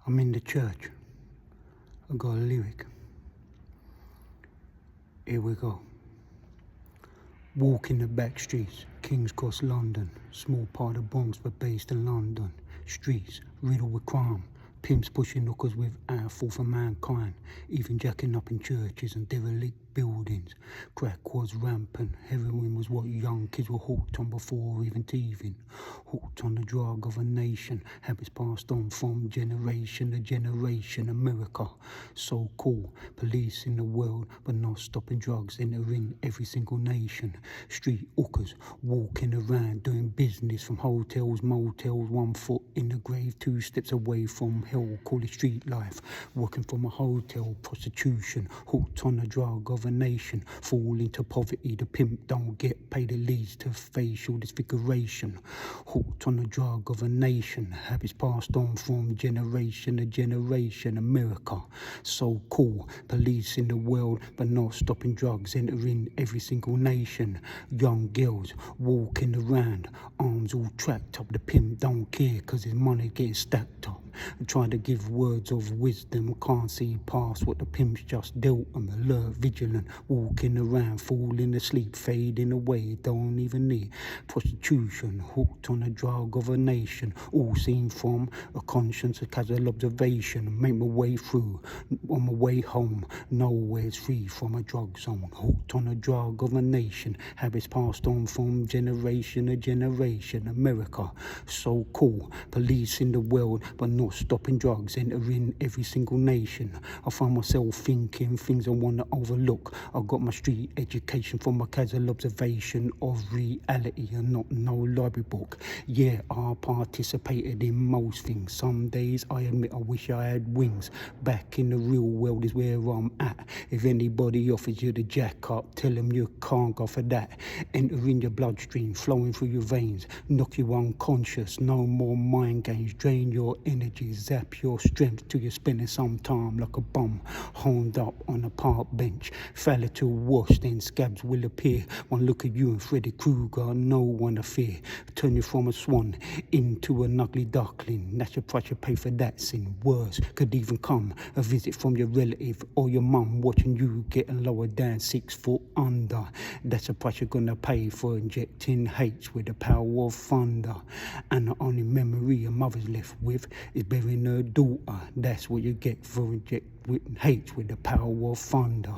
I'm in the church. I got a lyric. Here we go. Walk in the back streets, King's Cross, London. Small part of Bronx, but based in London. Streets riddled with crime. Pimps pushing hookers with our fall for mankind. Even jacking up in churches and derelict buildings. Crack was rampant. Heroin was what young kids were hooked on before even teething. Hooked on the drug of a nation. Habits passed on from generation to generation. America, so cool. Police in the world, but not stopping drugs entering every single nation. Street hookers walking around doing business from hotels, motels. 1 foot in the grave, 2 steps away from hell. Call it street life. Working from a hotel, prostitution. Hooked on the drug of a nation. Fall into poverty, the pimp don't get paid. It leads to facial disfiguration. Hooked on the drug of a nation. Habits passed on from generation to generation. America, so cool. Police in the world, but not stopping drugs entering every single nation. Young girls walking around, arms all tracked up. The pimp don't care cause his money getting stacked up. Trying to give words of wisdom, can't see past what the pimps just dealt them. Alert, vigilant, walking around, falling asleep, fading away, don't even need prostitution. Hooked on the drug of a nation, all seen from a conscience, a casual observation. Make my way through, on my way home, nowhere's free from a drug zone. Hooked on the drug of a nation, habits passed on from generation to generation. America, so cool. Police in the world, but not stopping drugs entering every single nation. I find myself thinking things I want to overlook. I got my street education from a casual observation of reality and not no library book. Yeah, I participated in most things. Some days I admit I wish I had wings. Back in the real world is where I'm at. If anybody offers you the jack up, tell them you can't go for that. Enter in your bloodstream, flowing through your veins, knock you unconscious. No more mind games, drain your energy, zap your strength till you're spending some time like a bum, honed up on a park bench. Failure to wash, then scabs will appear. One look at you and Freddy Krueger, no one to fear. Turn you from a swan into an ugly duckling. That's your price you pay for that sin. Worse could even come, a visit from your relative or your mum watching you getting lower down 6 foot under. That's the price you're gonna pay for injecting H with the power of thunder. And the only memory your mother's left with is burying her daughter. That's what you get for injecting H with the power of thunder.